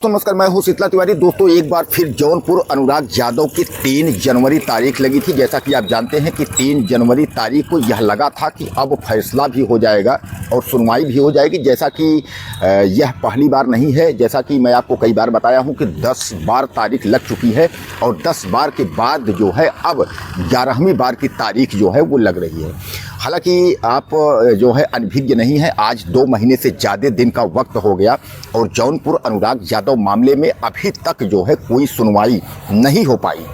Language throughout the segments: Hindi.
तो नमस्कार, मैं हूं शीतला तिवारी। दोस्तों, एक बार फिर जौनपुर अनुराग यादव की 3 जनवरी तारीख लगी थी। जैसा कि आप जानते हैं कि 3 जनवरी तारीख को यह लगा था कि अब फैसला भी हो जाएगा और सुनवाई भी हो जाएगी। जैसा कि यह पहली बार नहीं है, जैसा कि मैं आपको कई बार बताया हूं कि 10 बार तारीख लग चुकी है और 10 बार के बाद जो है अब 11वीं बार की तारीख जो है वो लग रही है। हालांकि आप जो है अनभिज्ञ नहीं है, आज 2 महीने से ज़्यादा दिन का वक्त हो गया और जौनपुर अनुराग यादव मामले में अभी तक जो है कोई सुनवाई नहीं हो पाई।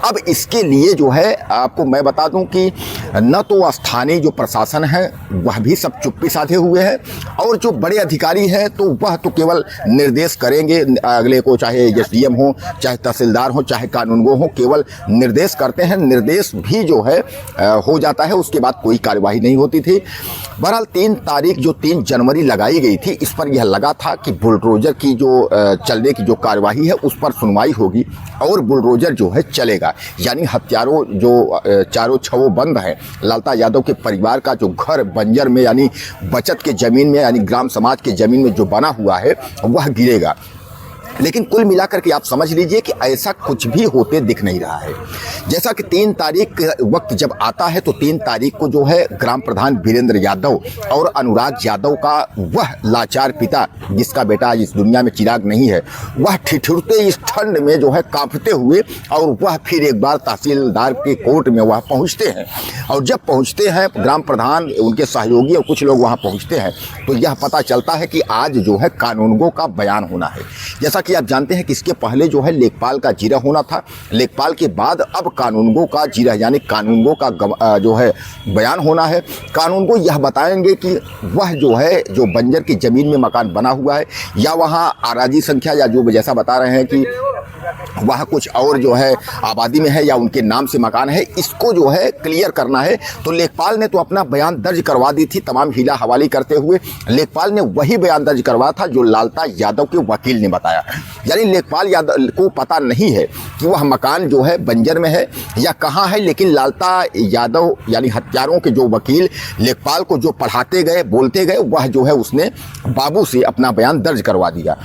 अब इसके लिए जो है आपको मैं बता दूं कि न तो स्थानीय जो प्रशासन है वह भी सब चुप्पी साधे हुए है और जो बड़े अधिकारी हैं तो वह तो केवल निर्देश करेंगे अगले को, चाहे एसडीएम हो, चाहे तहसीलदार हो, चाहे कानूनगो हो, केवल निर्देश करते हैं। निर्देश भी जो है हो जाता है, उसके बाद कोई कार्यवाही नहीं होती थी। बहरहाल 3 तारीख जो 3 जनवरी लगाई गई थी, इस पर यह लगा था कि बुलडोजर की जो चलने की जो कार्यवाही है उस पर सुनवाई होगी और बुलडोजर जो है चलेगा। यानी हत्यारों जो चारों छवों बंद हैं, लालता यादव के परिवार का जो घर बंजर में यानी बचत के ज़मीन में यानी ग्राम समाज के ज़मीन में जो बना हुआ है वह गिरेगा। लेकिन कुल मिलाकर के आप समझ लीजिए कि ऐसा कुछ भी होते दिख नहीं रहा है। जैसा कि 3 तारीख वक्त जब आता है तो 3 तारीख को जो है ग्राम प्रधान वीरेंद्र यादव और अनुराग यादव का वह लाचार पिता, जिसका बेटा आज इस दुनिया में चिराग नहीं है, वह ठिठुरते इस ठंड में जो है कांपते हुए और वह फिर एक बार तहसीलदार के कोर्ट में वह पहुंचते हैं। और जब पहुंचते हैं ग्राम प्रधान, उनके सहयोगी और कुछ लोग वहां पहुंचते हैं तो यह पता चलता है कि आज जो है कानूनगो का बयान होना है। जैसा कि आप जानते हैं कि इसके पहले जो है लेखपाल का जीरा होना था, लेखपाल के बाद अब कानूनगो का जीरा यानी कानूनगो का जो है बयान होना है। कानूनगो यह बताएंगे कि वह जो है जो बंजर की ज़मीन में मकान बना हुआ है या वहाँ आराजी संख्या या जो जैसा बता रहे हैं कि वह कुछ और जो है आबादी में है या उनके नाम से मकान है, इसको जो है क्लियर करना है। तो लेखपाल ने तो अपना बयान दर्ज करवा दी थी, तमाम हीला हवाली करते हुए लेखपाल ने वही बयान दर्ज करवा था जो लालता यादव के वकील ने बताया। यानी लेखपाल यादव को पता नहीं है कि वह मकान जो है बंजर में है या कहाँ है, लेकिन लालता यादव यानी हत्यारों के जो वकील लेखपाल को जो पढ़ाते गए, बोलते गए, वह जो है उसने बाबू से अपना बयान दर्ज करवा दिया।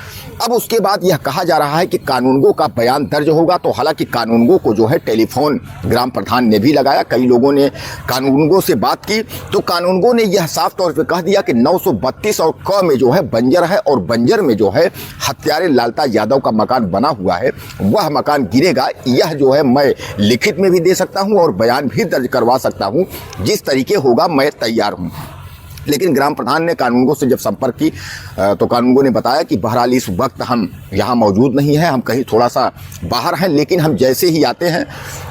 अब उसके बाद यह कहा जा रहा है कि कानूनगो का बयान दर्ज होगा। तो हालांकि कानूनगो को जो है टेलीफोन ग्राम प्रधान ने भी लगाया, कई लोगों ने कानूनगो से बात की तो कानूनगो ने यह साफ तौर पे कह दिया कि 932 और क में जो है बंजर है और बंजर में जो है हत्यारे लालता यादव का मकान बना हुआ है, वह मकान गिरेगा। यह जो है मैं लिखित में भी दे सकता हूँ और बयान भी दर्ज करवा सकता हूँ, जिस तरीके होगा मैं तैयार हूँ। लेकिन ग्राम प्रधान ने कानूनगो से जब संपर्क की तो कानूनगो ने बताया कि बहरहाल इस वक्त हम यहाँ मौजूद नहीं हैं, हम कहीं थोड़ा सा बाहर हैं, लेकिन हम जैसे ही आते हैं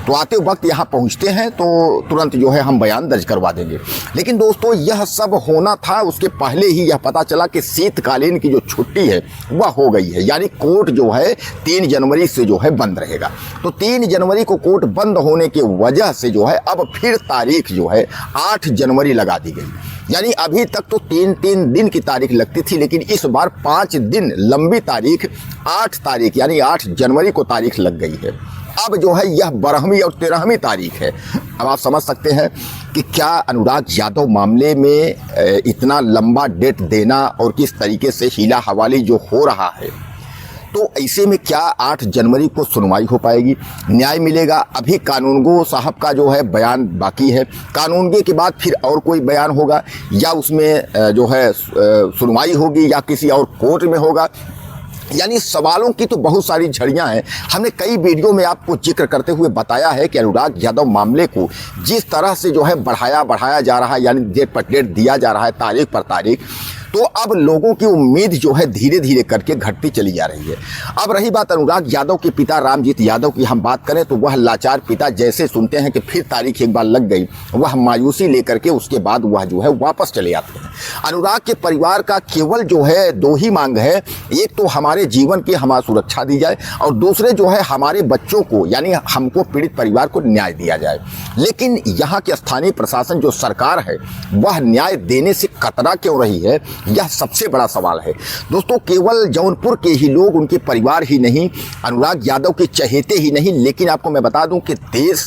तो आते वक्त यहाँ पहुँचते हैं तो तुरंत जो है हम बयान दर्ज करवा देंगे। लेकिन दोस्तों, यह सब होना था उसके पहले ही यह पता चला कि शीतकालीन की जो छुट्टी है वह हो गई है। यानी कोर्ट जो है 3 जनवरी से जो है बंद रहेगा। तो 3 जनवरी को कोर्ट बंद होने की वजह से जो है अब फिर तारीख जो है 8 जनवरी लगा दी गई। यानी अभी तक तो 3-3 दिन की तारीख लगती थी, लेकिन इस बार 5 दिन लंबी तारीख 8 तारीख यानी 8 जनवरी को तारीख लग गई है। अब जो है यह 12वीं और 13वीं तारीख है। अब आप समझ सकते हैं कि क्या अनुराग यादव मामले में इतना लंबा डेट देना और किस तरीके से हीला हवाली जो हो रहा है, तो ऐसे में क्या 8 जनवरी को सुनवाई हो पाएगी, न्याय मिलेगा? अभी कानूनगो साहब का जो है बयान बाकी है, कानूनगो के बाद फिर और कोई बयान होगा या उसमें जो है सुनवाई होगी या किसी और कोर्ट में होगा। यानी सवालों की तो बहुत सारी झड़ियां हैं। हमने कई वीडियो में आपको जिक्र करते हुए बताया है कि अनुराग यादव मामले को जिस तरह से जो है बढ़ाया जा रहा है, यानी डेट पर डेट दिया जा रहा है, तारीख पर तारीख, तो अब लोगों की उम्मीद जो है धीरे धीरे करके घटती चली जा रही है। अब रही बात अनुराग यादव के पिता रामजीत यादव की हम बात करें तो वह लाचार पिता जैसे सुनते हैं कि फिर तारीख एक बार लग गई, वह मायूसी लेकर के उसके बाद वह जो है वापस चले आते हैं। अनुराग के परिवार का केवल जो है 2 ही मांग है, एक तो हमारे जीवन की हमारी सुरक्षा दी जाए और दूसरे जो है हमारे बच्चों को यानी हमको पीड़ित परिवार को न्याय दिया जाए। लेकिन यहाँ के स्थानीय प्रशासन जो सरकार है वह न्याय देने से कतरा क्यों रही है, यह सबसे बड़ा सवाल है। दोस्तों, केवल जौनपुर के ही लोग, उनके परिवार ही नहीं, अनुराग यादव के चहेते ही नहीं, लेकिन आपको मैं बता दूं कि देश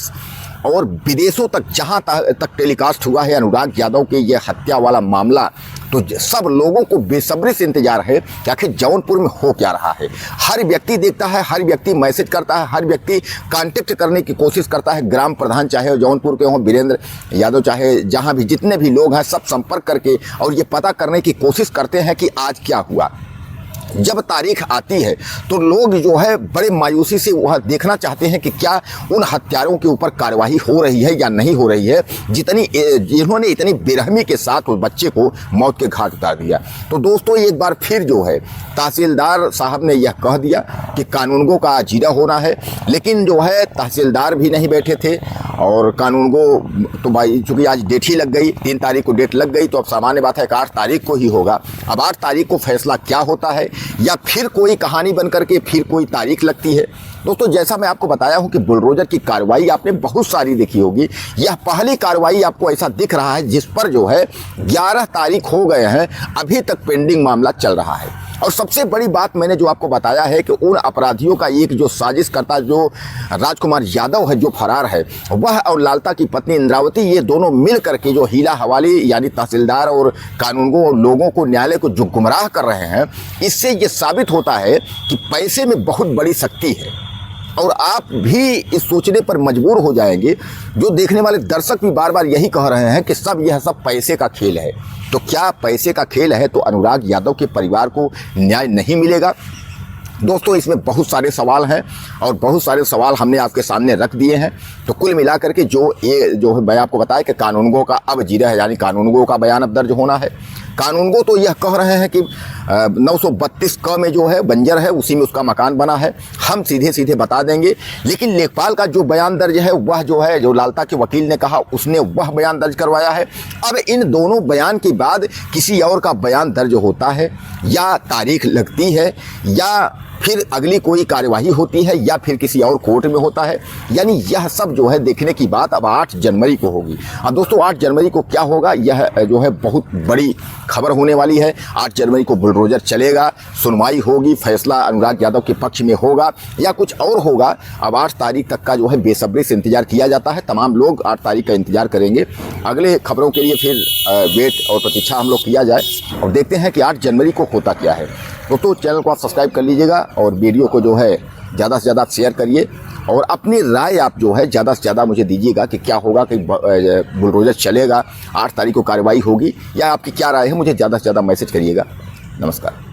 और विदेशों तक जहां तक टेलीकास्ट हुआ है अनुराग यादव के ये हत्या वाला मामला, तो सब लोगों को बेसब्री से इंतजार है कि आखिर जौनपुर में हो क्या रहा है। हर व्यक्ति देखता है, हर व्यक्ति मैसेज करता है, हर व्यक्ति कांटेक्ट करने की कोशिश करता है। ग्राम प्रधान चाहे जौनपुर के हों, वीरेंद्र यादव चाहे जहां भी जितने भी लोग हैं, सब संपर्क करके और ये पता करने की कोशिश करते हैं कि आज क्या हुआ। जब तारीख आती है तो लोग जो है बड़े मायूसी से वह देखना चाहते हैं कि क्या उन हत्यारों के ऊपर कार्रवाई हो रही है या नहीं हो रही है, जिन्होंने इतनी बेरहमी के साथ उस बच्चे को मौत के घाट उतार दिया। तो दोस्तों एक बार फिर जो है तहसीलदार साहब ने यह कह दिया कि कानूनगो का जीरा होना है, लेकिन जो है तहसीलदार भी नहीं बैठे थे और कानूनगो तो भाई चूँकि आज डेट ही लग गई, 3 तारीख को डेट लग गई, तो अब सामान्य बात है कि 8 तारीख को ही होगा। अब 8 तारीख को फैसला क्या होता है या फिर कोई कहानी बन करके फिर कोई तारीख लगती है। दोस्तों जैसा मैं आपको बताया हूं कि बुलडोजर की कार्रवाई आपने बहुत सारी देखी होगी, यह पहली कार्रवाई आपको ऐसा दिख रहा है जिस पर जो है 11 तारीख हो गए हैं, अभी तक पेंडिंग मामला चल रहा है। और सबसे बड़ी बात मैंने जो आपको बताया है कि उन अपराधियों का एक जो साजिश करता जो राजकुमार यादव है जो फरार है, वह और लालता की पत्नी इंद्रावती, ये दोनों मिल करके जो हीला हवाली यानी तहसीलदार और कानूनगो और लोगों को न्यायालय को जो गुमराह कर रहे हैं, इससे ये साबित होता है कि पैसे में बहुत बड़ी शक्ति है। और आप भी इस सोचने पर मजबूर हो जाएंगे, जो देखने वाले दर्शक भी बार बार यही कह रहे हैं कि यह सब पैसे का खेल है। तो क्या पैसे का खेल है तो अनुराग यादव के परिवार को न्याय नहीं मिलेगा? दोस्तों इसमें बहुत सारे सवाल हैं और बहुत सारे सवाल हमने आपके सामने रख दिए हैं। तो कुल मिलाकर के जो मैं आपको बताया कि कानूनगो का अब जीरा है, यानी कानूनगो का बयान अब दर्ज होना है। कानूनगो तो यह कह रहे हैं कि 932 क में जो है बंजर है, उसी में उसका मकान बना है, हम सीधे सीधे बता देंगे। लेकिन लेखपाल का जो बयान दर्ज है वह जो है, जो लालता के वकील ने कहा उसने वह बयान दर्ज करवाया है। अब इन दोनों बयान के बाद किसी और का बयान दर्ज होता है या तारीख लगती है या फिर अगली कोई कार्यवाही होती है या फिर किसी और कोर्ट में होता है, यानी यह सब जो है देखने की बात अब 8 जनवरी को होगी। अब दोस्तों 8 जनवरी को क्या होगा, यह जो है बहुत बड़ी खबर होने वाली है। 8 जनवरी को बुलडोजर चलेगा, सुनवाई होगी, फैसला अनुराग यादव के पक्ष में होगा या कुछ और होगा। अब 8 तारीख तक का जो है बेसब्री से इंतजार किया जाता है। तमाम लोग 8 तारीख का इंतजार करेंगे। अगले खबरों के लिए फिर वेट और प्रतीक्षा हम लोग किया जाए और देखते हैं कि 8 जनवरी को होता क्या है। दोस्तों चैनल को आप सब्सक्राइब कर लीजिएगा और वीडियो को जो है ज़्यादा से ज़्यादा शेयर करिए और अपनी राय आप जो है ज़्यादा से ज़्यादा मुझे दीजिएगा कि क्या होगा, कि बुलडोजर चलेगा, 8 तारीख को कार्रवाई होगी, या आपकी क्या राय है, मुझे ज़्यादा से ज़्यादा मैसेज करिएगा। नमस्कार।